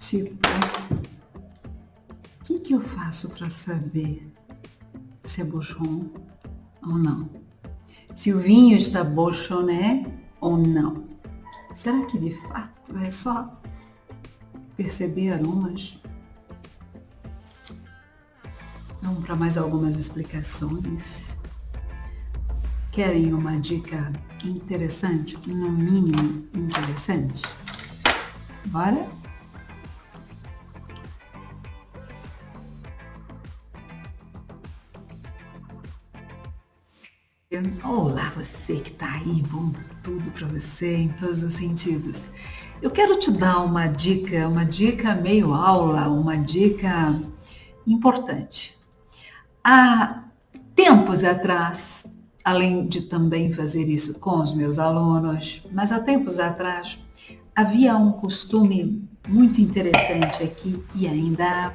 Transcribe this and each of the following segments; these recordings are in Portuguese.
Tipo, o que eu faço para saber se é bouchon ou não? Se o vinho está bouchoné ou não? Será que de fato é só perceber aromas? Vamos para mais algumas explicações. Querem uma dica interessante? No mínimo interessante? Bora? Olá, você que está aí, bom tudo para você em todos os sentidos. Eu quero te dar uma dica meio aula, uma dica importante. Há tempos atrás, além de também fazer isso com os meus alunos, mas há tempos atrás havia um costume muito interessante aqui e ainda há.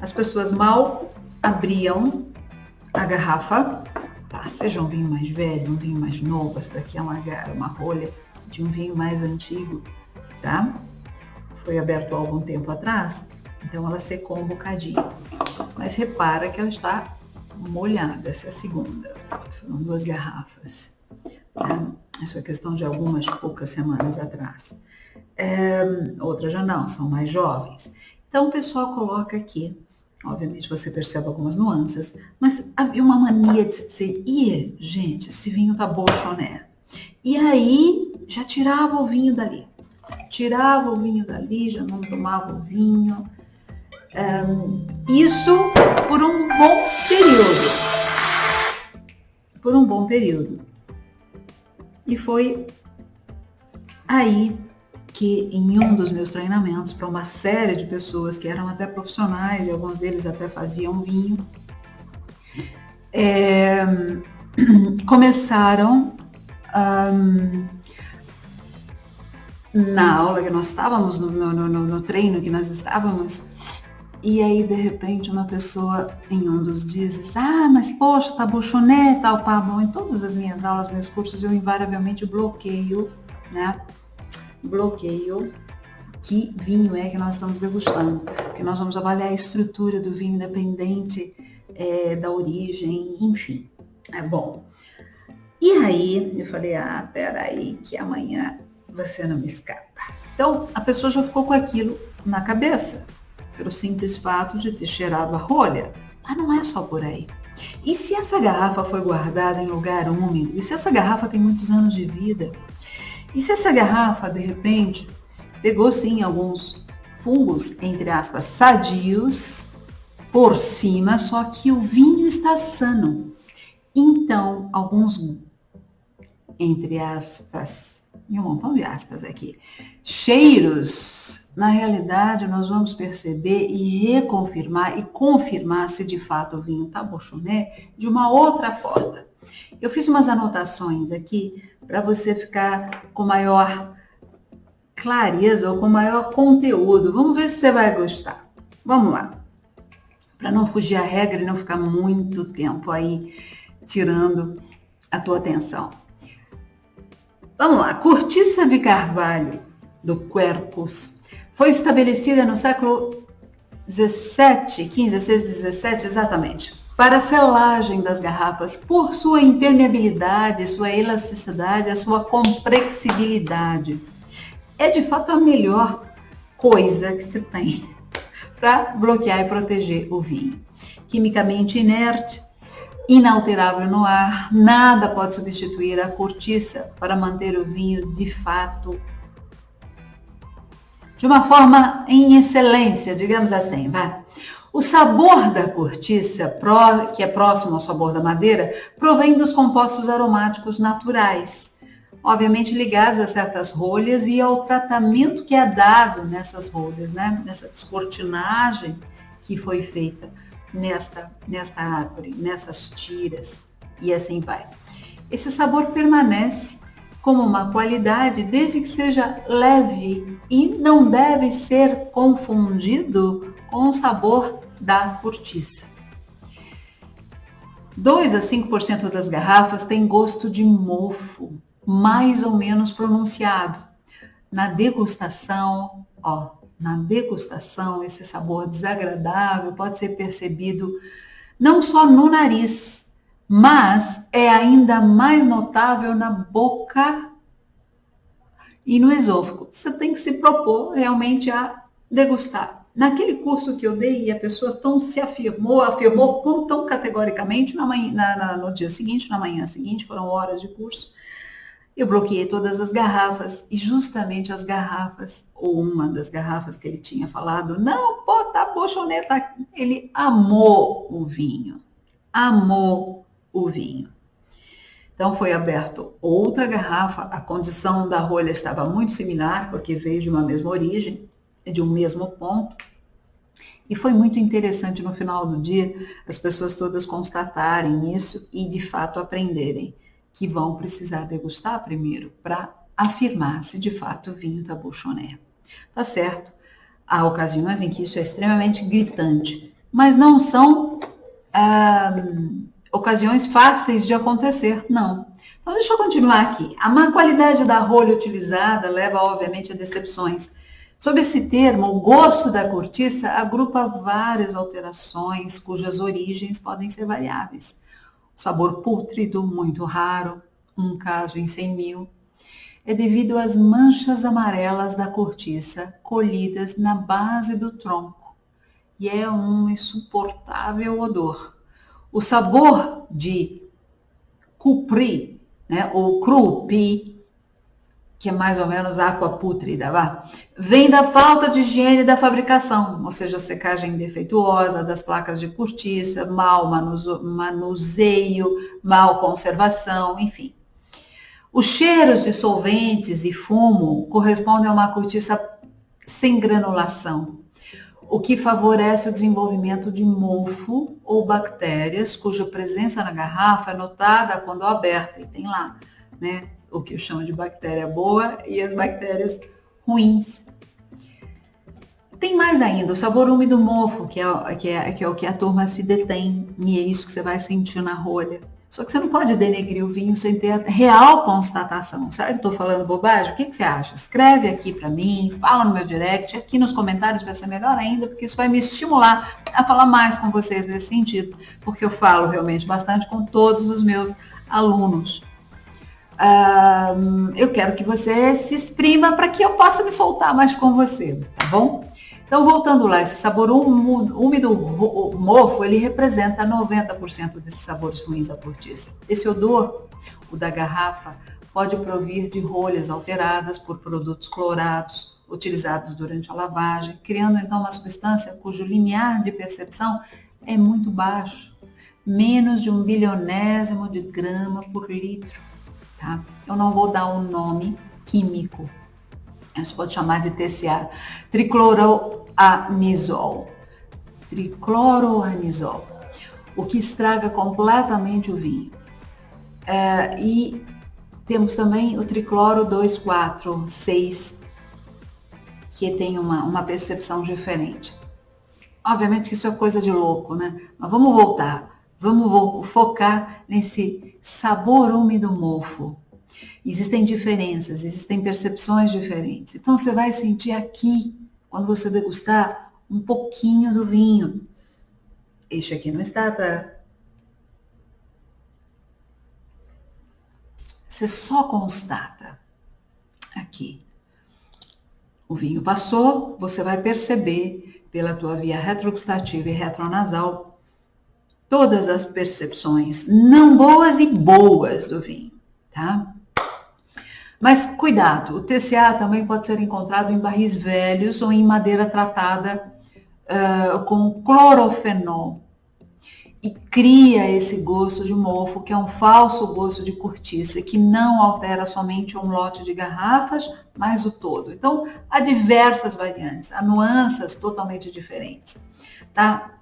As pessoas mal abriam a garrafa, tá? Seja um vinho mais velho, um vinho mais novo, essa daqui é uma rolha de um vinho mais antigo, tá? Foi aberto há algum tempo atrás, então ela secou um bocadinho. Mas repara que ela está molhada, essa é a segunda. Foram 2 garrafas. Tá? Isso é questão de algumas poucas semanas atrás. Outras já não, são mais jovens. Então o pessoal coloca aqui. Obviamente você percebe algumas nuances, mas havia uma mania de dizer, gente, esse vinho tá bouchoné. E aí já tirava o vinho dali. Já não tomava o vinho. Isso por um bom período. E foi aí que em um dos meus treinamentos para uma série de pessoas que eram até profissionais e alguns deles até faziam vinho, começaram na aula que nós estávamos, no treino que nós estávamos, e aí de repente uma pessoa em um dos dias diz, mas poxa, tá bouchoné, tal, pá, bom, em todas as minhas aulas, meus cursos, eu invariavelmente bloqueio, né? Que vinho é que nós estamos degustando, porque nós vamos avaliar a estrutura do vinho independente da origem, enfim, é bom. E aí eu falei, peraí, que amanhã você não me escapa. Então a pessoa já ficou com aquilo na cabeça, pelo simples fato de ter cheirado a rolha. Mas não é só por aí. E se essa garrafa foi guardada em lugar úmido? E se essa garrafa tem muitos anos de vida? E se essa garrafa, de repente, pegou sim alguns fungos, entre aspas, sadios, por cima, só que o vinho está sano. Então, alguns, entre aspas, e um montão de aspas aqui, cheiros, na realidade, nós vamos perceber e reconfirmar e confirmar se de fato o vinho está bouchoné de uma outra forma. Eu fiz umas anotações aqui para você ficar com maior clareza ou com maior conteúdo. Vamos ver se você vai gostar. Vamos lá. Para não fugir à regra e não ficar muito tempo aí tirando a tua atenção. Vamos lá. Cortiça de carvalho do Quercus foi estabelecida no século 17, 15, 16, 17, exatamente, para a selagem das garrafas, por sua impermeabilidade, sua elasticidade, a sua comprexibilidade. É de fato a melhor coisa que se tem para bloquear e proteger o vinho. Quimicamente inerte, inalterável no ar, nada pode substituir a cortiça para manter o vinho de fato de uma forma em excelência, digamos assim, vai. O sabor da cortiça, que é próximo ao sabor da madeira, provém dos compostos aromáticos naturais, obviamente ligados a certas rolhas e ao tratamento que é dado nessas rolhas, né? Nessa descortinagem que foi feita nesta árvore, nessas tiras, e assim vai. Esse sabor permanece como uma qualidade desde que seja leve e não deve ser confundido com o sabor da cortiça. 2 a 5% das garrafas têm gosto de mofo, mais ou menos pronunciado. Na degustação, na degustação, esse sabor desagradável pode ser percebido não só no nariz, mas é ainda mais notável na boca e no esôfago. Você tem que se propor realmente a degustar. Naquele curso que eu dei, a pessoa tão se afirmou tão categoricamente no dia seguinte, na manhã seguinte, foram horas de curso. Eu bloqueei todas as garrafas e justamente as garrafas, ou uma das garrafas que ele tinha falado, não, pô, tá bochoneta, ele amou o vinho. Amou o vinho. Então foi aberto outra garrafa, a condição da rolha estava muito similar, porque veio de uma mesma origem, de um mesmo ponto. E foi muito interessante no final do dia as pessoas todas constatarem isso e de fato aprenderem que vão precisar degustar primeiro para afirmar se de fato o vinho está Beauchonnet. Tá certo? Há ocasiões em que isso é extremamente gritante, mas não são ocasiões fáceis de acontecer, não. Então deixa eu continuar aqui. A má qualidade da rolha utilizada leva obviamente a decepções. Sob esse termo, o gosto da cortiça agrupa várias alterações cujas origens podem ser variáveis. O sabor pútrido, muito raro, um caso em 100 mil, é devido às manchas amarelas da cortiça colhidas na base do tronco e é um insuportável odor. O sabor de cupri, né, ou croupi, que é mais ou menos água pútrida, vem da falta de higiene da fabricação, ou seja, secagem defeituosa das placas de cortiça, mau manuseio, mal conservação, enfim. Os cheiros de solventes e fumo correspondem a uma cortiça sem granulação, o que favorece o desenvolvimento de mofo ou bactérias, cuja presença na garrafa é notada quando aberta, e tem lá, né? O que eu chamo de bactéria boa e as bactérias ruins. Tem mais ainda, o sabor úmido mofo, que é o que a turma se detém, e é isso que você vai sentir na rolha. Só que você não pode denegrir o vinho sem ter a real constatação. Será que eu estou falando bobagem? O que você acha? Escreve aqui para mim, fala no meu direct, aqui nos comentários vai ser melhor ainda, porque isso vai me estimular a falar mais com vocês nesse sentido, porque eu falo realmente bastante com todos os meus alunos. Eu quero que você se exprima para que eu possa me soltar mais com você, tá bom? Então, voltando lá, esse sabor úmido mofo, ele representa 90% desses sabores ruins da cortiça. Esse odor, o da garrafa, pode provir de rolhas alteradas por produtos clorados, utilizados durante a lavagem, criando então uma substância cujo limiar de percepção é muito baixo, menos de 1 bilionésimo de grama por litro. Tá? Eu não vou dar um nome químico, a gente pode chamar de TCA, tricloroanisol, o que estraga completamente o vinho. E temos também o tricloro 2,4,6, que tem uma percepção diferente. Obviamente que isso é coisa de louco, né? Mas vamos voltar. Vamos focar nesse sabor úmido mofo. Existem diferenças, existem percepções diferentes. Então você vai sentir aqui, quando você degustar, um pouquinho do vinho. Este aqui não está, tá? Você só constata aqui. O vinho passou, você vai perceber pela tua via retrogustativa e retronasal todas as percepções não boas e boas do vinho, tá? Mas cuidado, o TCA também pode ser encontrado em barris velhos ou em madeira tratada com clorofenol e cria esse gosto de mofo, que é um falso gosto de cortiça, que não altera somente um lote de garrafas, mas o todo. Então, há diversas variantes, há nuances totalmente diferentes, tá?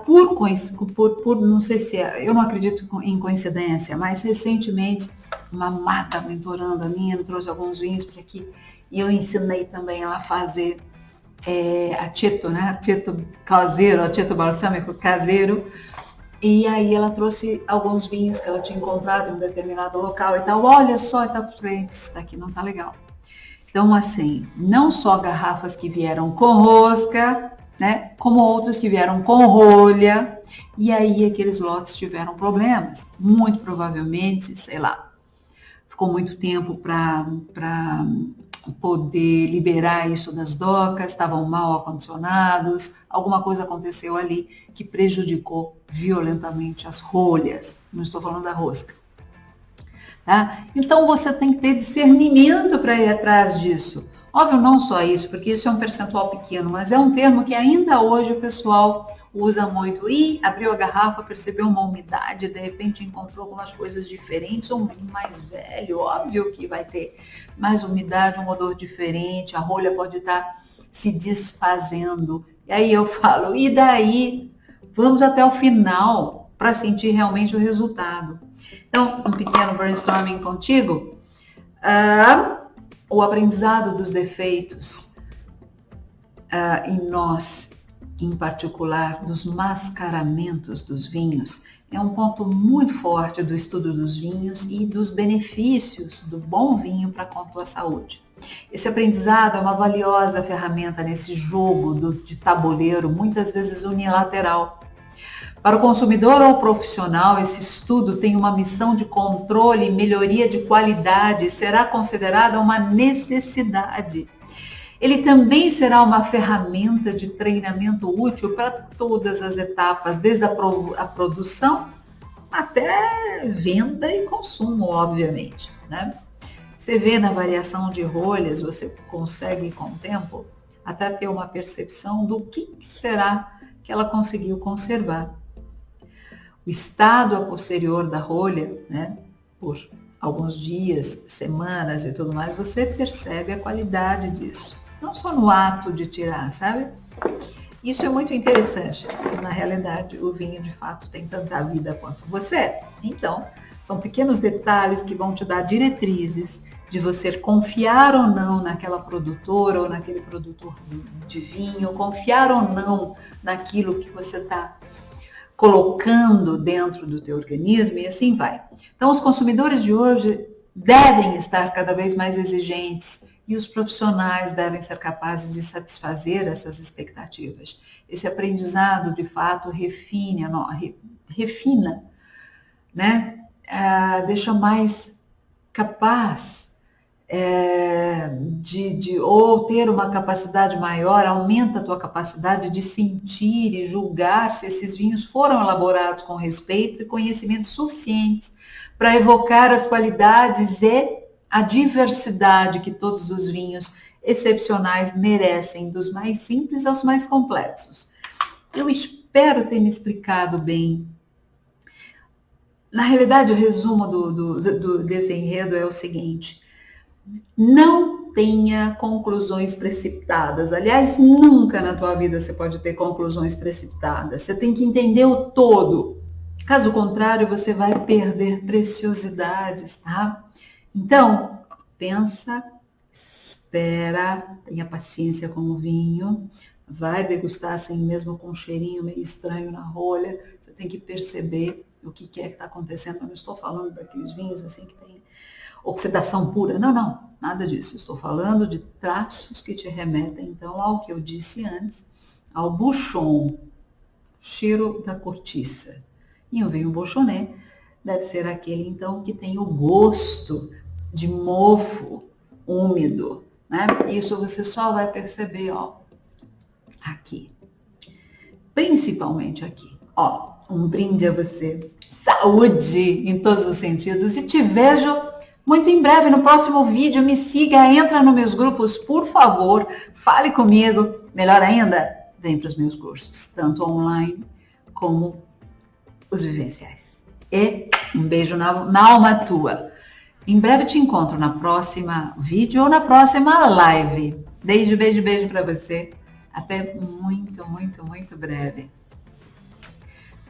Não sei se eu não acredito em coincidência, mas recentemente uma mata mentoranda minha me trouxe alguns vinhos para aqui e eu ensinei também ela a fazer aceto, né? Aceto caseiro, aceto balsâmico caseiro. E aí ela trouxe alguns vinhos que ela tinha encontrado em um determinado local e tal. Olha só, tá frente, isso daqui não tá legal. Então, assim, não só garrafas que vieram com rosca, né, como outras que vieram com rolha, e aí aqueles lotes tiveram problemas. Muito provavelmente, sei lá, ficou muito tempo para poder liberar isso das docas, estavam mal acondicionados, alguma coisa aconteceu ali que prejudicou violentamente as rolhas. Não estou falando da rosca. Tá? Então você tem que ter discernimento para ir atrás disso. Óbvio, não só isso, porque isso é um percentual pequeno, mas é um termo que ainda hoje o pessoal usa muito. E abriu a garrafa, percebeu uma umidade, de repente encontrou algumas coisas diferentes, um vinho mais velho, óbvio que vai ter mais umidade, um odor diferente, a rolha pode estar se desfazendo. E aí eu falo, e daí? Vamos até o final para sentir realmente o resultado. Então, um pequeno brainstorming contigo. O aprendizado dos defeitos em nós, em particular, dos mascaramentos dos vinhos, é um ponto muito forte do estudo dos vinhos e dos benefícios do bom vinho para com a tua saúde. Esse aprendizado é uma valiosa ferramenta nesse jogo de tabuleiro, muitas vezes unilateral. Para o consumidor ou profissional, esse estudo tem uma missão de controle e melhoria de qualidade e será considerada uma necessidade. Ele também será uma ferramenta de treinamento útil para todas as etapas, desde a produção até venda e consumo, obviamente, né? Você vê na variação de rolhas, você consegue com o tempo até ter uma percepção do que será que ela conseguiu conservar. O estado a posterior da rolha, né, por alguns dias, semanas e tudo mais, você percebe a qualidade disso. Não só no ato de tirar, sabe? Isso é muito interessante. Na realidade, o vinho de fato tem tanta vida quanto você. Então, são pequenos detalhes que vão te dar diretrizes de você confiar ou não naquela produtora ou naquele produtor de vinho, confiar ou não naquilo que você está colocando dentro do teu organismo e assim vai. Então, os consumidores de hoje devem estar cada vez mais exigentes e os profissionais devem ser capazes de satisfazer essas expectativas. Esse aprendizado, de fato, refina, né? Deixa mais capaz ou ter uma capacidade maior, aumenta a tua capacidade de sentir e julgar se esses vinhos foram elaborados com respeito e conhecimentos suficientes para evocar as qualidades e a diversidade que todos os vinhos excepcionais merecem, dos mais simples aos mais complexos. Eu espero ter me explicado bem. Na realidade, o resumo desse enredo é o seguinte: não tenha conclusões precipitadas. Aliás, nunca na tua vida você pode ter conclusões precipitadas. Você tem que entender o todo. Caso contrário, você vai perder preciosidades, tá? Então, pensa, espera, tenha paciência com o vinho, vai degustar assim mesmo com um cheirinho meio estranho na rolha. Você tem que perceber o que é que está acontecendo. Eu não estou falando daqueles vinhos assim que tem oxidação pura. Não, nada disso. Estou falando de traços que te remetem, então, ao que eu disse antes, ao bouchon, cheiro da cortiça. E um vinho bouchonné deve ser aquele, então, que tem o gosto de mofo úmido, né? Isso você só vai perceber, ó, aqui. Principalmente aqui. Ó, um brinde a você. Saúde em todos os sentidos. E te vejo muito em breve no próximo vídeo. Me siga, entra nos meus grupos, por favor. Fale comigo. Melhor ainda, vem para os meus cursos, tanto online como os vivenciais. E um beijo na alma tua. Em breve te encontro na próxima vídeo ou na próxima live. Beijo para você. Até muito, muito, muito breve.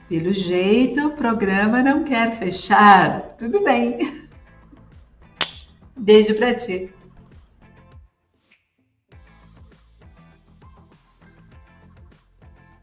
Pelo jeito, o programa não quer fechar. Tudo bem. Beijo para ti.